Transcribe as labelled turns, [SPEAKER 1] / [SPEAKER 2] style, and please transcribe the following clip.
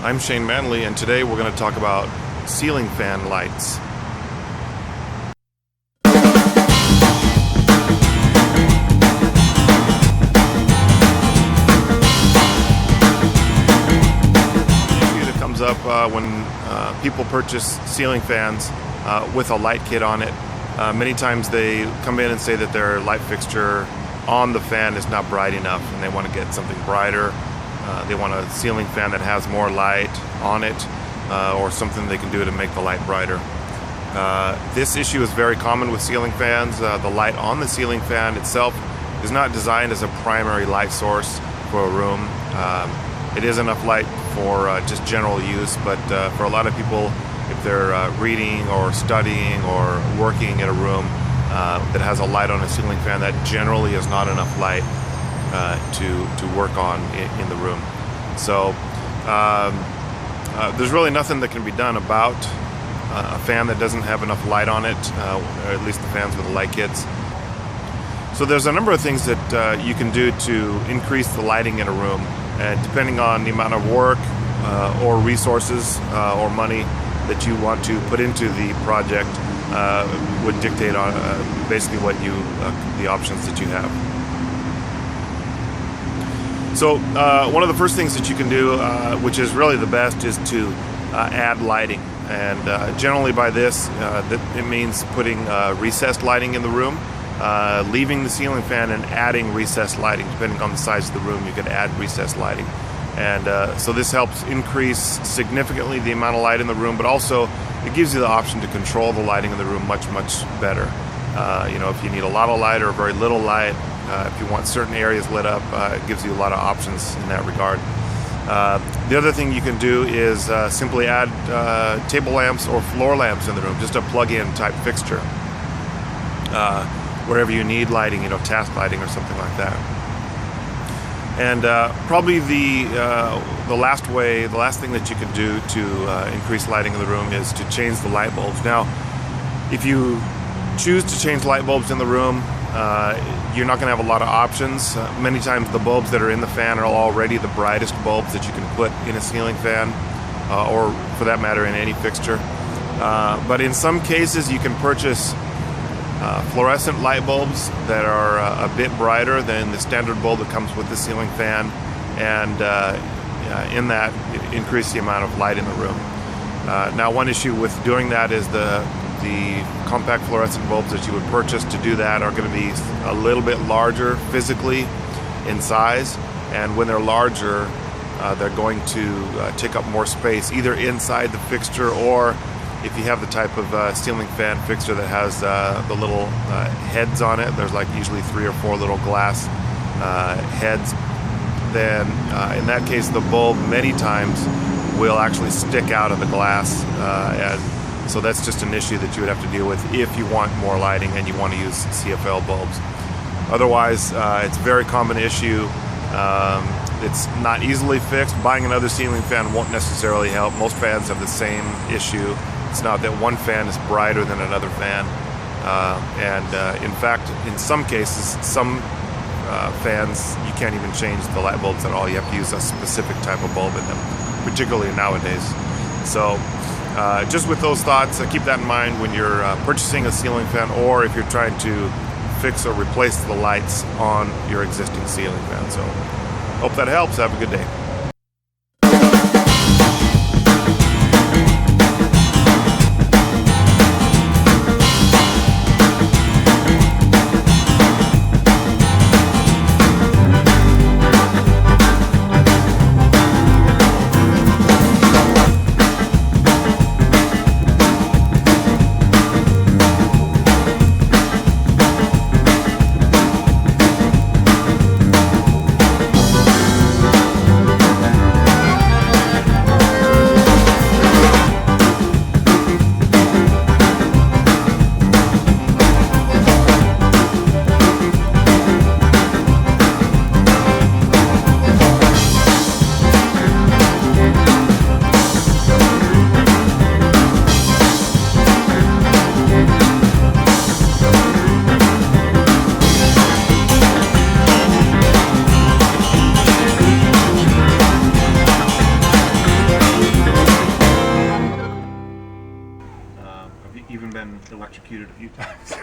[SPEAKER 1] I'm Shane Manley, and today we're going to talk about ceiling fan lights. The issue that comes up when people purchase ceiling fans with a light kit on it, many times they come in and say that their light fixture on the fan is not bright enough and they want to get something brighter. They want a ceiling fan that has more light on it, or something they can do to make the light brighter. This issue is very common with ceiling fans. The light on the ceiling fan itself is not designed as a primary light source for a room. It is enough light for just general use, but for a lot of people, if they're reading or studying or working in a room that has a light on a ceiling fan, that generally is not enough light to work on in the room. So there's really nothing that can be done about a fan that doesn't have enough light on it, or at least the fans with the light kits. So there's a number of things that you can do to increase the lighting in a room, and depending on the amount of work or resources or money that you want to put into the project would dictate on basically what the options that you have. So one of the first things that you can do, which is really the best, is to add lighting. And generally by this, it means putting recessed lighting in the room, leaving the ceiling fan and adding recessed lighting. Depending on the size of the room, you can add recessed lighting. And so this helps increase significantly the amount of light in the room, but also it gives you the option to control the lighting in the room much better. If you need a lot of light or very little light, if you want certain areas lit up, it gives you a lot of options in that regard. The other thing you can do is simply add table lamps or floor lamps in the room, just a plug-in type fixture. Wherever you need lighting, task lighting or something like that. And probably the last thing that you can do to increase lighting in the room is to change the light bulbs. Now, if you choose to change light bulbs in the room, you're not going to have a lot of options. Many times the bulbs that are in the fan are already the brightest bulbs that you can put in a ceiling fan, or for that matter in any fixture. But in some cases you can purchase fluorescent light bulbs that are a bit brighter than the standard bulb that comes with the ceiling fan, and in that increase the amount of light in the room. Now, one issue with doing that is the compact fluorescent bulbs that you would purchase to do that are going to be a little bit larger physically in size, and when they're larger, they're going to take up more space either inside the fixture, or if you have the type of ceiling fan fixture that has the little heads on it, there's like usually 3 or 4 little glass heads, then in that case the bulb many times will actually stick out of the glass, and so that's just an issue that you would have to deal with if you want more lighting and you want to use CFL bulbs. Otherwise, it's a very common issue. It's not easily fixed. Buying another ceiling fan won't necessarily help. Most fans have the same issue. It's not that one fan is brighter than another fan. In fact, in some cases, some fans, you can't even change the light bulbs at all. You have to use a specific type of bulb in them, particularly nowadays. So just with those thoughts, keep that in mind when you're purchasing a ceiling fan, or if you're trying to fix or replace the lights on your existing ceiling fan. So hope that helps. Have a good day.
[SPEAKER 2] I've even been electrocuted a few times.